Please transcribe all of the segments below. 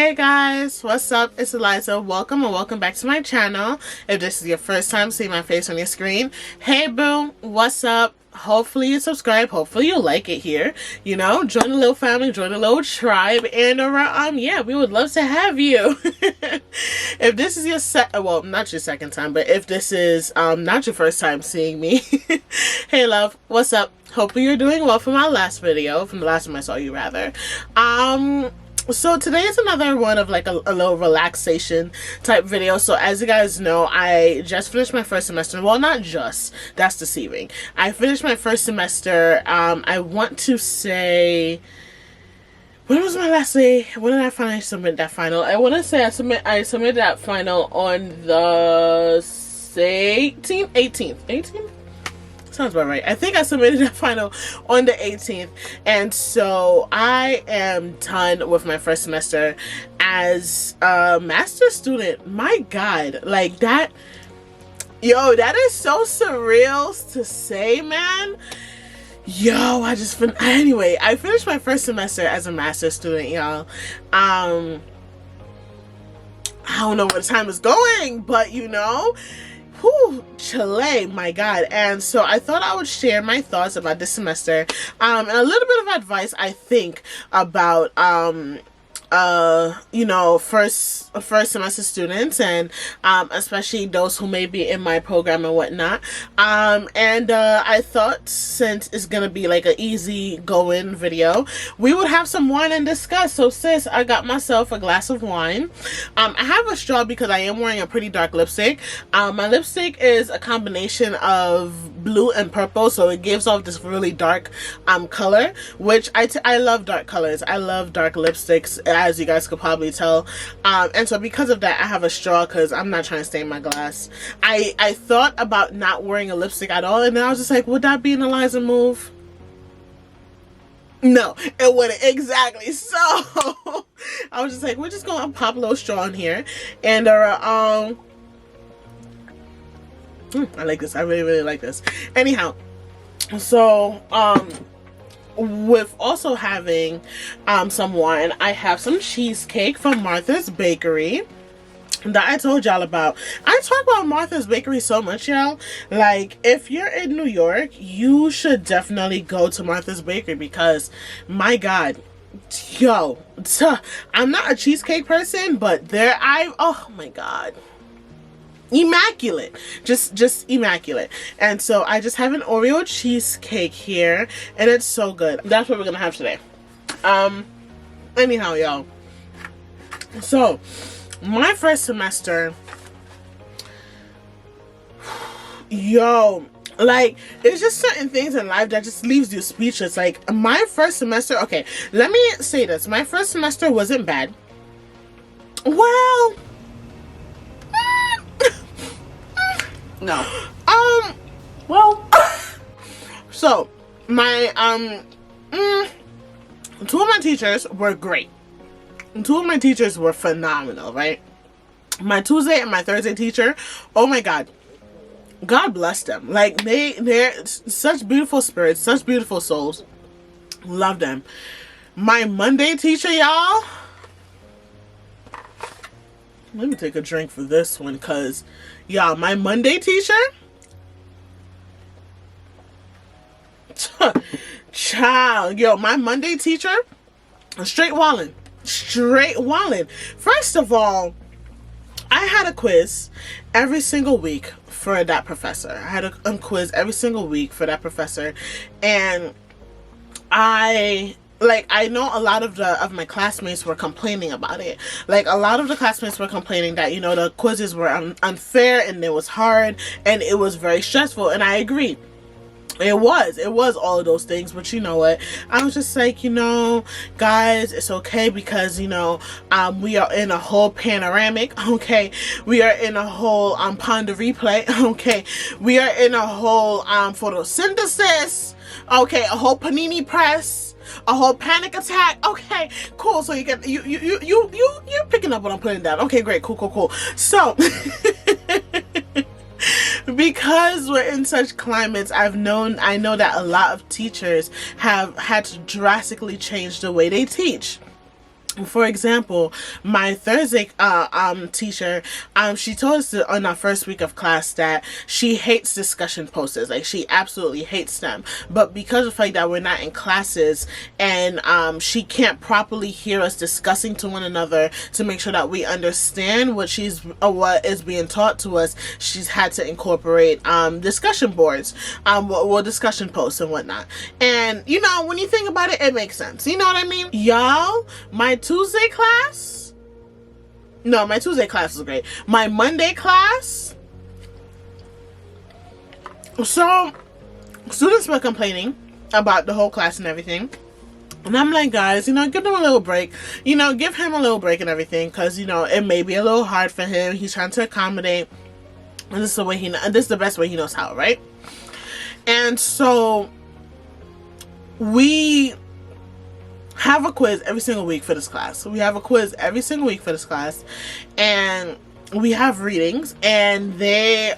Hey guys, what's up? It's Eliza. Welcome and welcome back to my channel. If this is your first time seeing my face on your screen, hey boo, what's up? Hopefully you subscribe. Hopefully you like it here. You know, join the little family, join the little tribe, and yeah, we would love to have you. If this is your well, not your second time, but if this is not your first time seeing me, hey love, what's up? Hopefully you're doing well from my last video, from the last time I saw you rather. So today is another one of like a little relaxation type video. So as you guys know, I just finished my first semester. Well, not just, that's deceiving. I finished my first semester. I want to say, when was my last day? When did I finally submit that final? I want to say I submitted that final on the 18th. Sounds about right. I think I submitted a final on the 18th, and so I am done with my first semester as a master's student. My God, like that, yo, that is so surreal to say, man. Yo, anyway, I finished my first semester as a master's student, y'all. I don't know where the time is going, but you know, whew, Chile, my God. And so I thought I would share my thoughts about this semester, and a little bit of advice I think about you know, first semester students, and especially those who may be in my program and whatnot. I thought, since it's gonna be like an easy going video, we would have some wine and discuss. So sis, I got myself a glass of wine. I have a straw because I am wearing a pretty dark lipstick. My lipstick is a combination of blue and purple, so it gives off this really dark color, which I love dark colors. I love dark lipsticks, as you guys could probably tell. And so because of that, I have a straw because I'm not trying to stain my glass. I thought about not wearing a lipstick at all, and then I was just like, would that be an Eliza move? No, it wouldn't. Exactly. So I was just like, we're just gonna pop a little straw in here, and I like this. I really like this. Anyhow, so with also having some wine, I have some cheesecake from Martha's Bakery that I told y'all about. I talk about Martha's Bakery so much, y'all. Like, if you're in New York, you should definitely go to Martha's Bakery because, my God, yo, I'm not a cheesecake person, but oh my God, immaculate, just immaculate. And so I just have an Oreo cheesecake here, and it's so good. That's what we're gonna have today. Anyhow, y'all, so my first semester, yo, like, it's just certain things in life that just leaves you speechless. Like, my first semester, okay, let me say this, my first semester wasn't bad. Well, no. Well, so my two of my teachers were great. Two of my teachers were phenomenal, right? My Tuesday and my Thursday teacher, oh my God, God bless them. Like, they're such beautiful spirits, such beautiful souls. Love them. My Monday teacher, y'all, let me take a drink for this one, because y'all, my Monday teacher, child, yo, my Monday teacher, straight wallin'. First of all, I had a quiz every single week for that professor. I had a quiz every single week for that professor, and I know a lot of my classmates were complaining about it. Like, a lot of the classmates were complaining that, you know, the quizzes were unfair, and it was hard, and it was very stressful, and I agree. It was all of those things, but you know what, I was just like, you know, guys, it's okay, because, you know, we are in a whole panoramic, okay, we are in a whole ponder replay, okay, we are in a whole photosynthesis, okay, a whole panini press, a whole panic attack. Okay, cool. So you get you're picking up what I'm putting down. Okay, great, cool. So because we're in such climates, I know that a lot of teachers have had to drastically change the way they teach. For example, my Thursday teacher, she told us on our first week of class that she hates discussion posters. Like, she absolutely hates them. But because of the fact that we're not in classes, and she can't properly hear us discussing to one another to make sure that we understand what is being taught to us, she's had to incorporate discussion boards, well, discussion posts and whatnot. And you know, when you think about it, it makes sense. You know what I mean? Y'all, my Tuesday class, no, my Tuesday class was great. My Monday class, so students were complaining about the whole class and everything. And I'm like, guys, you know, give them a little break. You know, give him a little break and everything, because, you know, it may be a little hard for him. He's trying to accommodate, and this is the best way he knows how, right? And so we have a quiz every single week for this class. We have a quiz every single week for this class, and we have readings, and they're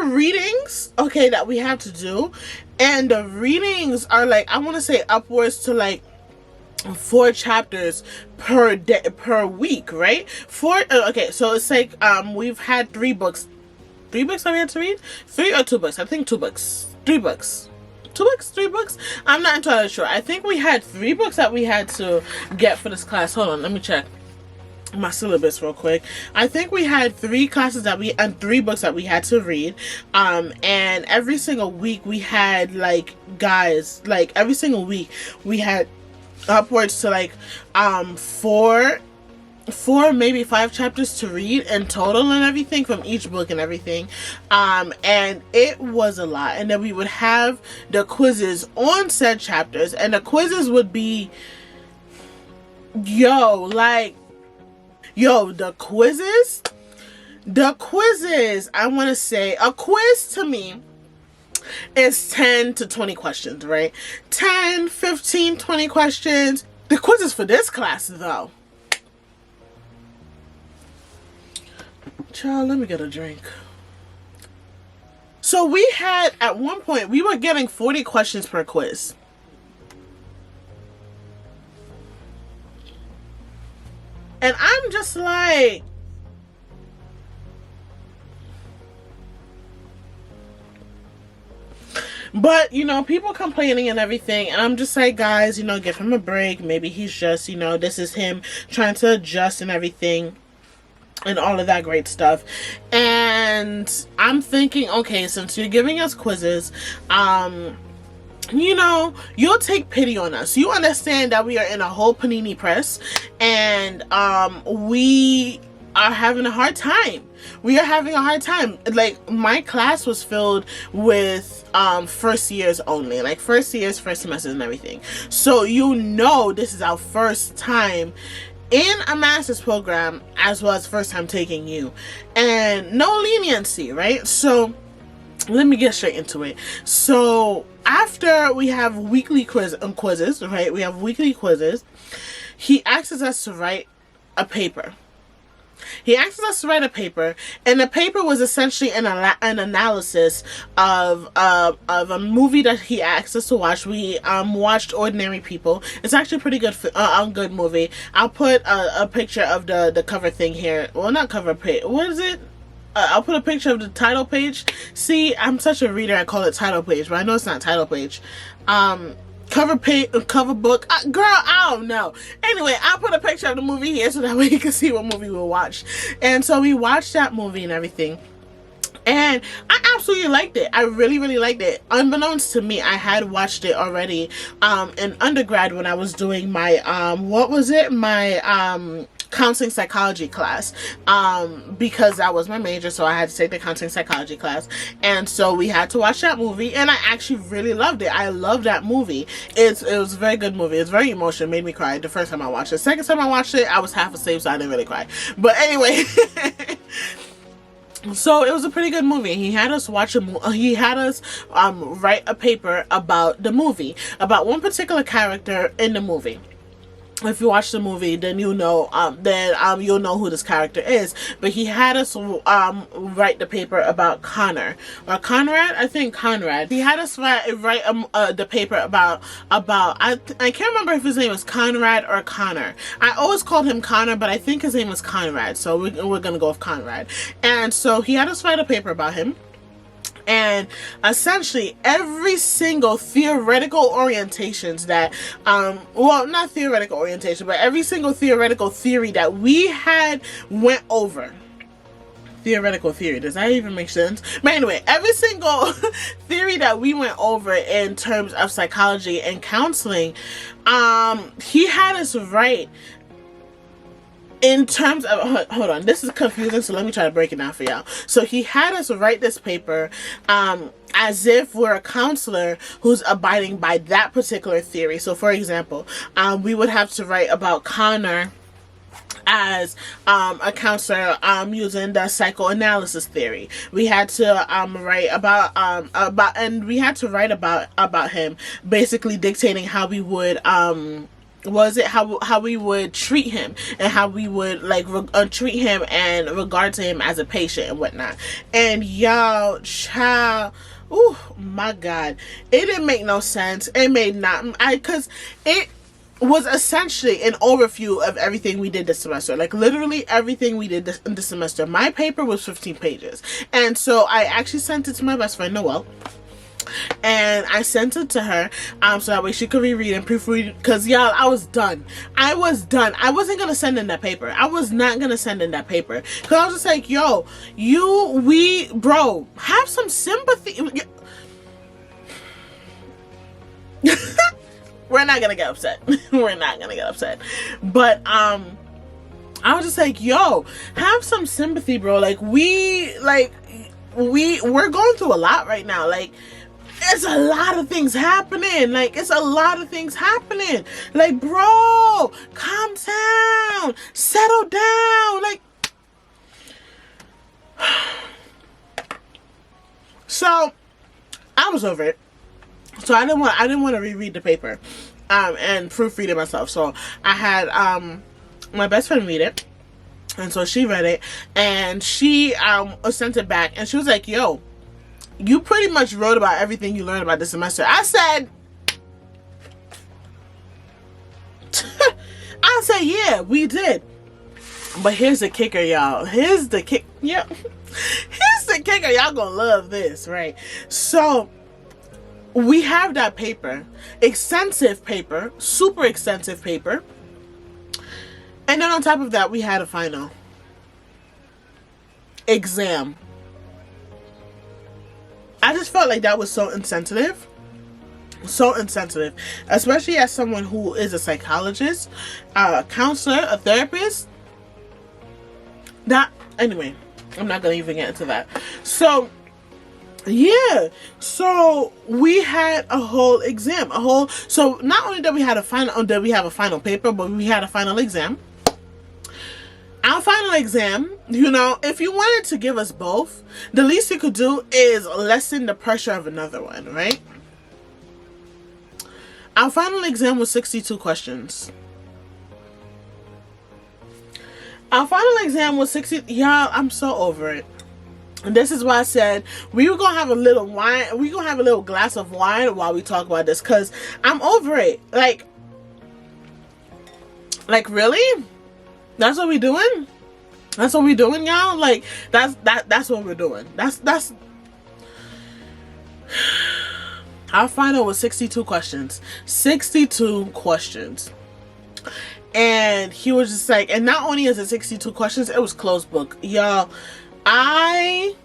readings, okay, that we have to do. And the readings are like, I want to say upwards to like 4 chapters per day, per week, right? Okay, so it's like we've had 3 books. 3 books that we had to read? 3 or 2 books? I think 2 books. 3 books. 2 books? 3 books? I'm not entirely sure. I think we had 3 books that we had to get for this class. Hold on, let me check my syllabus real quick. I think we had 3 books that we had to read. And every single week we had, like, guys, like every single week we had upwards to like 4, maybe 5 chapters to read in total and everything from each book and everything. And it was a lot. And then we would have the quizzes on said chapters, and the quizzes would be, the quizzes, I want to say, a quiz to me is 10 to 20 questions, right? 10, 15, 20 questions. The quizzes for this class, though, child, let me get a drink. So we had, at one point, we were getting 40 questions per quiz. And I'm just like, but, you know, people complaining and everything, and I'm just like, guys, you know, give him a break. Maybe he's just, you know, this is him trying to adjust and everything, and all of that great stuff. And I'm thinking, okay, since you're giving us quizzes, you know, you'll take pity on us. You understand that we are in a whole panini press, and we are having a hard time. We are having a hard time. Like, my class was filled with first years only, like first years, first semesters and everything. So, you know, this is our first time in a master's program, as well as first time taking you, and no leniency, right? So let me get straight into it. So after we have weekly quizzes, right? We have weekly quizzes. He asks us to write a paper. And the paper was essentially an analysis of a movie that he asked us to watch. We watched Ordinary People. It's actually a pretty good good movie. I'll put a picture of the cover thing here. Well, not cover page. What is it? I'll put a picture of the title page. See, I'm such a reader, I call it title page, but I know it's not title page. Cover page, cover book. Girl, I don't know. Anyway, I'll put a picture of the movie here so that way you can see what movie we watched. And so we watched that movie and everything. And I absolutely liked it. I really, really liked it. Unbeknownst to me, I had watched it already in undergrad when I was doing my, counseling psychology class, because that was my major, so I had to take the counseling psychology class. And so we had to watch that movie, and I actually really loved it. I love that movie. It was a very good movie. It's very emotional. It made me cry the first time I watched it. Second time I watched it, I was half asleep, so I didn't really cry. But anyway, so it was a pretty good movie. He had us watch he had us write a paper about the movie, about one particular character in the movie. if you watch the movie, then you'll know you'll know who this character is. But he had us write the paper about Connor or Conrad. I think Conrad. He had us write the paper about I can't remember if his name was Conrad or Connor. I always called him Connor, but I think his name was Conrad. So we're gonna go with Conrad. And so he had us write a paper about him. And essentially every single theoretical orientations that well, not theoretical orientation, but every single theoretical theory that we had went over. Theoretical theory, does that even make sense? But anyway, every single theory that we went over in terms of psychology and counseling, he had us write in terms of, hold on, this is confusing, so let me try to break it down for y'all. So he had us write this paper as if we're a counselor who's abiding by that particular theory. So for example, we would have to write about Connor as a counselor using the psychoanalysis theory. We had to write about him, basically dictating how we would how we would treat him and how we would treat him and regard to him as a patient and whatnot. And y'all, child, oh my God, it didn't make no sense. It made not, because it was essentially an overview of everything we did this semester. Like literally everything we did this semester. My paper was 15 pages. And so I actually sent it to my best friend, Noelle. And I sent it to her so that way she could reread and proofread, because y'all, I was done. I wasn't gonna send in that paper. I was not gonna send in that paper, because I was just like, yo, bro, have some sympathy. We're not gonna get upset. We're not gonna get upset. But I was just like, yo, have some sympathy, bro. Like we're going through a lot right now. Like, it's a lot of things happening. Like, bro, calm down, settle down. Like, so I was over it. So I didn't want to reread the paper and proofread it myself. So I had my best friend read it. And so she read it, and she sent it back, and she was like, yo, you pretty much wrote about everything you learned about this semester. I said, yeah, we did. But here's the kicker, y'all. Here's the kicker. Y'all gonna love this, right? So we have that paper, extensive paper, super extensive paper. And then on top of that, we had a final exam. I just felt like that was so insensitive. So insensitive. Especially as someone who is a psychologist, a counselor, a therapist. Anyway, I'm not going to even get into that. So, yeah. So, we had a whole exam. So, not only did we have a final paper, but we had a final exam. Our final exam, if you wanted to give us both, the least you could do is lessen the pressure of another one, right? Our final exam was 62 questions. Our final exam was 60. Y'all, I'm so over it. And this is why I said we were going to have a little wine. We're going to have a little glass of wine while we talk about this, because I'm over it. Like, really? That's what we doing? That's what we doing, y'all? Like, that's what we're doing. That's our final was 62 questions. 62 questions. And he was just like, and not only is it 62 questions, it was closed book. Y'all, I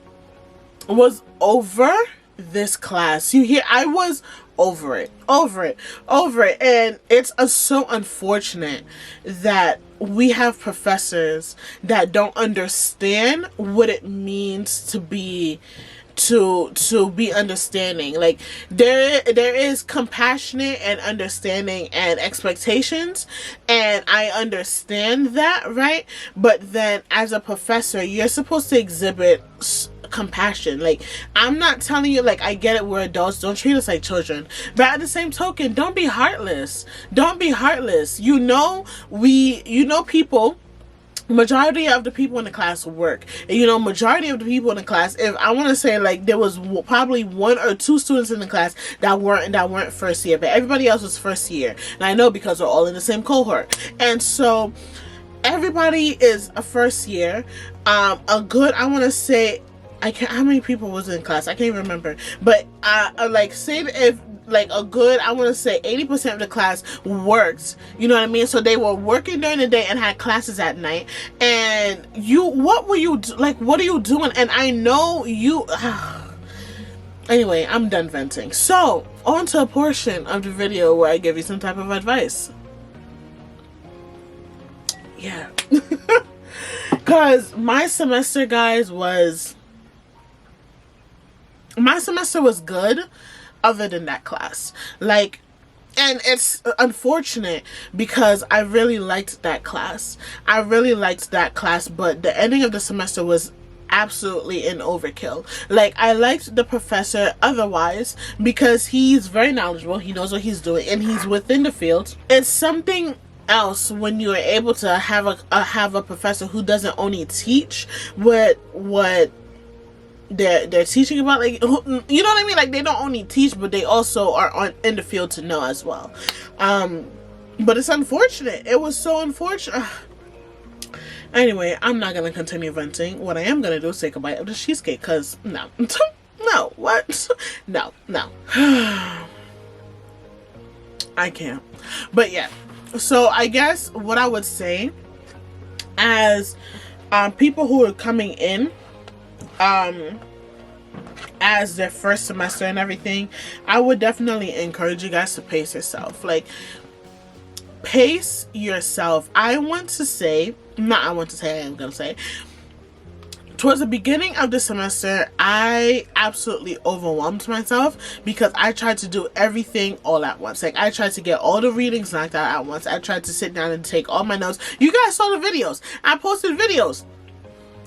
was over this class. You hear, I was over it. And it's so unfortunate that we have professors that don't understand what it means to be understanding. Like, there is compassionate and understanding and expectations, and I understand that, right? But then as a professor, you're supposed to exhibit compassion. Like, I'm not telling you, like, I get it, we're adults, don't treat us like children, but at the same token, don't be heartless. Don't be heartless. You know, people, majority of the people in the class work, and you know, majority of the people in the class, if I want to say, like, there was probably 1 or 2 students in the class that weren't first year, but everybody else was first year, and I know because we're all in the same cohort, and so everybody is a first year. A good, I want to say, I can't, how many people was in class, I can't even remember, but like, say if like a good, I want to say 80% of the class worked, you know what I mean? So they were working during the day and had classes at night, and what are you doing? And I know you anyway, I'm done venting. So on to a portion of the video where I give you some type of advice. Yeah. Because my semester, guys, was good other than that class. Like, and it's unfortunate because I really liked that class. But the ending of the semester was absolutely an overkill. Like, I liked the professor otherwise because he's very knowledgeable, he knows what he's doing, and he's within the field. It's something else when you are able to have a professor who doesn't only teach what they're teaching about, like, you know what I mean? Like, they don't only teach, but they also are in the field to know as well. But it's unfortunate. It was so unfortunate. Anyway, I'm not gonna continue venting. What I am gonna do is take a bite of the cheesecake, because no. No, what? No. I can't. But yeah, so I guess what I would say, as people who are coming in as their first semester and everything, I would definitely encourage you guys to pace yourself. Like, pace yourself. I'm gonna say, towards the beginning of the semester, I absolutely overwhelmed myself because I tried to do everything all at once. Like, I tried to get all the readings knocked out at once. I tried to sit down and take all my notes. You guys saw the videos. I posted videos.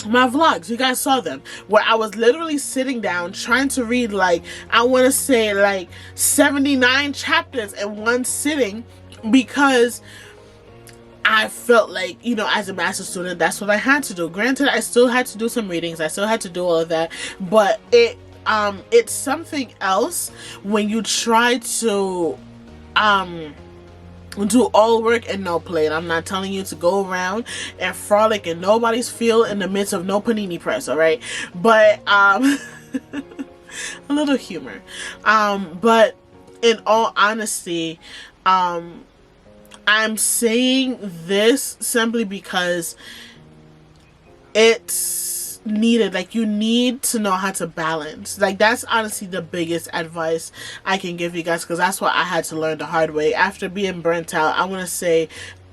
My vlogs, you guys saw them, where I was literally sitting down trying to read, like, I want to say like 79 chapters in one sitting, because I felt like, you know, as a master's student, that's what I had to do. Granted, I still had to do some readings, I still had to do all of that, but it's something else when you try to do all work and no play. And I'm not telling you to go around and frolic in nobody's field in the midst of no panini press, all right? But a little humor. But in all honesty, I'm saying this simply because it's needed. Like, you need to know how to balance. Like, that's honestly the biggest advice I can give you guys, because that's what I had to learn the hard way after being burnt out. I want to say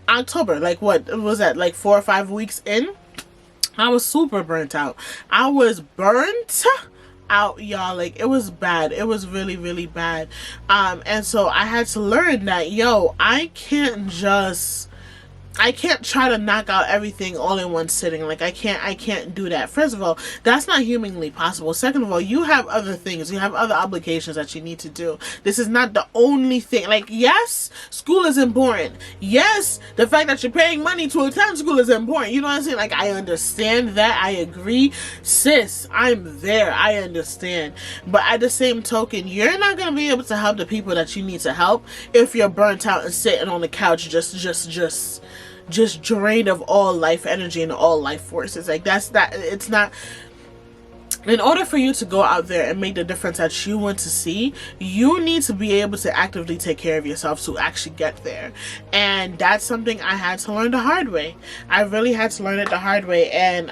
October, like, what was that, like 4 or 5 weeks in? I was super burnt out. I was burnt out, y'all. Like, it was bad. It was really, really bad. And so I had to learn that, yo, I can't try to knock out everything all in one sitting. Like, I can't do that. First of all, that's not humanly possible. Second of all, you have other things. You have other obligations that you need to do. This is not the only thing. Like, yes, school is important. Yes, the fact that you're paying money to attend school is important. You know what I'm saying? Like, I understand that. I agree. Sis, I'm there. I understand. But at the same token, you're not going to be able to help the people that you need to help if you're burnt out and sitting on the couch just drained of all life energy and all life forces. Like, it's not. In order for you to go out there and make the difference that you want to see, you need to be able to actively take care of yourself to actually get there. And that's something I had to learn the hard way. I really had to learn it the hard way. And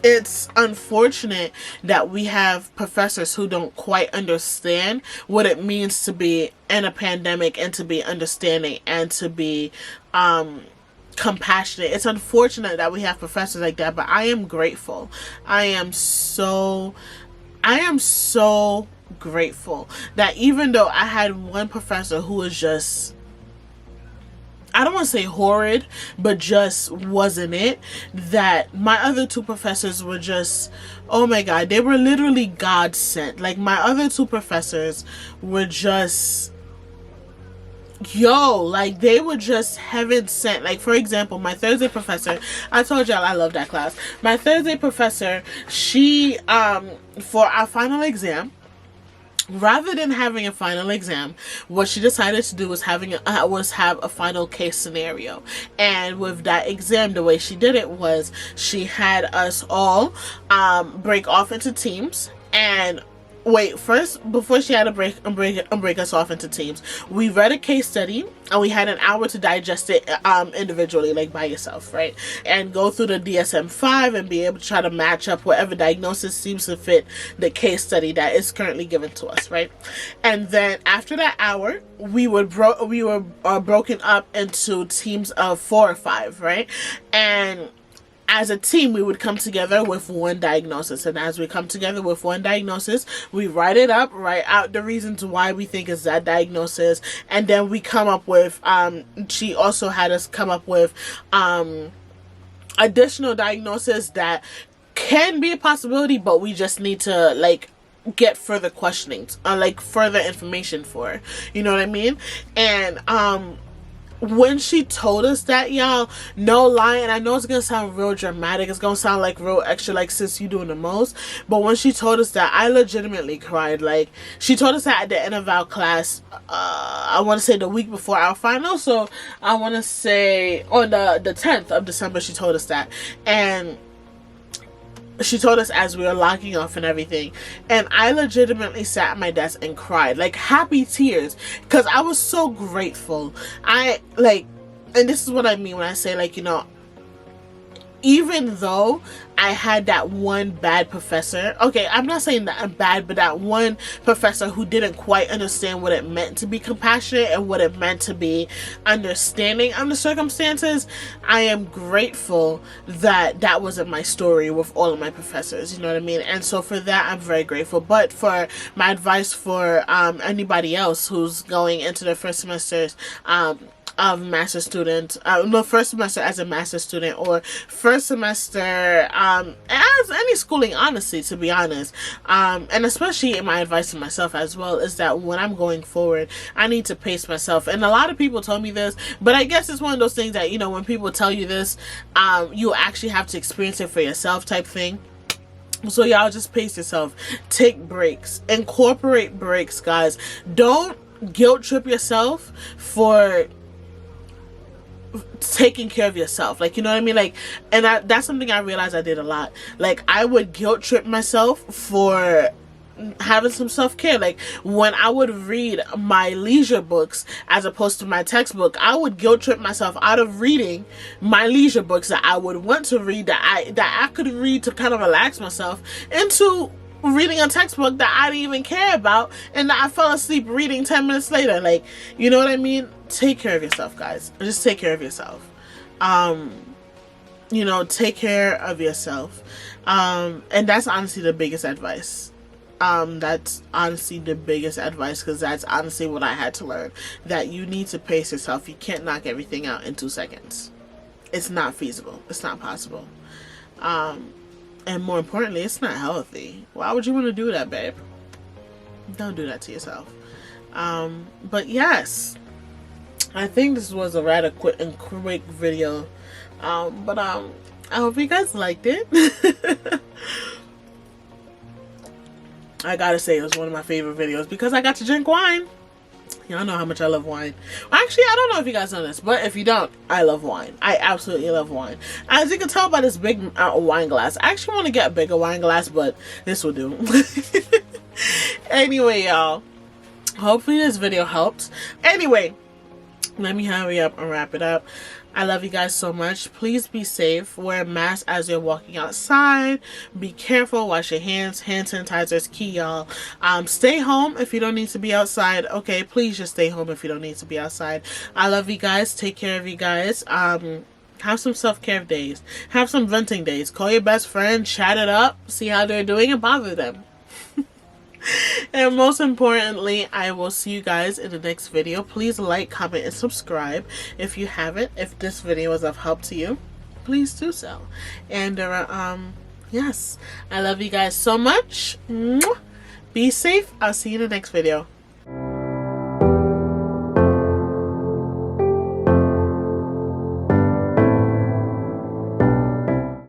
it's unfortunate that we have professors who don't quite understand what it means to be in a pandemic and to be understanding and to be compassionate. It's unfortunate that we have professors like that, but I am grateful. I am so grateful that even though I had one professor who was just I don't want to say horrid, but just wasn't it. That my other two professors were just, oh my god, they were literally God sent. Like, my other two professors were just, yo, like, they were just heaven sent. Like, for example, my Thursday professor, I told y'all I love that class. My Thursday professor, she, for our final exam, rather than having a final exam, what she decided to do was have a final case scenario. And with that exam, the way she did it was she had us all break off into teams. And wait, first, before she had to break us off into teams, we read a case study and we had an hour to digest it individually, like by yourself, right? And go through the DSM-5 and be able to try to match up whatever diagnosis seems to fit the case study that is currently given to us, right? And then after that hour, we were broken up into teams of 4 or 5, right? And as a team, we would come together with one diagnosis. And as we come together with one diagnosis, we write it up, write out the reasons why we think is that diagnosis. And then we come up with, she also had us come up with additional diagnosis that can be a possibility, but we just need to, like, get further questionings, like further information for, you know what I mean? And, when she told us that, y'all, no lie, and I know it's gonna sound real dramatic, it's gonna sound like real extra, like, sis, you doing the most, but when she told us that, I legitimately cried. Like, she told us that at the end of our class, I want to say the week before our final, so I want to say on the 10th of December, she told us that. And she told us as we were locking off and everything, and I legitimately sat at my desk and cried, like happy tears, because I was so grateful. And this is what I mean when I say, like, you know, even though I had that one bad professor, okay, I'm not saying that I'm bad, but that one professor who didn't quite understand what it meant to be compassionate and what it meant to be understanding under circumstances, I am grateful that that wasn't my story with all of my professors, you know what I mean? And so for that, I'm very grateful. But for my advice for anybody else who's going into their first semesters, of master student, no, first semester as a master student, or first semester as any schooling, honestly, to be honest, and especially my advice to myself as well is that when I'm going forward, I need to pace myself. And a lot of people told me this, but I guess it's one of those things that, you know, when people tell you this, you actually have to experience it for yourself type thing. So y'all, just pace yourself, take breaks, incorporate breaks, guys. Don't guilt trip yourself for taking care of yourself, like, you know what I mean? Like, and that's something I realized I did a lot. Like, I would guilt trip myself for having some self-care. Like, when I would read my leisure books as opposed to my textbook, I would guilt trip myself out of reading my leisure books that I would want to read, that I could read to kind of relax myself, into reading a textbook that I didn't even care about and that I fell asleep reading 10 minutes later. Like, you know what I mean? Take care of yourself, guys. Just take care of yourself. You know, take care of yourself. And that's honestly the biggest advice. That's honestly the biggest advice, because that's honestly what I had to learn. That you need to pace yourself. You can't knock everything out in 2 seconds. It's not feasible. It's not possible. And more importantly, it's not healthy. Why would you want to do that, babe? Don't do that to yourself. But yes, I think this was a rather quick video. But I hope you guys liked it. I gotta say, it was one of my favorite videos because I got to drink wine. Y'all know how much I love wine. Well, actually, I don't know if you guys know this, but if you don't, I love wine. I absolutely love wine. As you can tell by this big wine glass, I actually want to get a bigger wine glass, but this will do. Anyway, y'all, hopefully this video helped. Anyway, let me hurry up and wrap it up. I love you guys so much. Please be safe. Wear a mask as you're walking outside. Be careful. Wash your hands. Hand sanitizer is key, y'all. Stay home if you don't need to be outside. Okay, please just stay home if you don't need to be outside. I love you guys. Take care of you guys. Have some self-care days. Have some venting days. Call your best friend. Chat it up. See how they're doing and bother them. And most importantly, I will see you guys in the next video. Please like, comment, and subscribe if you haven't. If this video was of help to you, please do so. And yes, I love you guys so much. Be safe. I'll see you in the next video.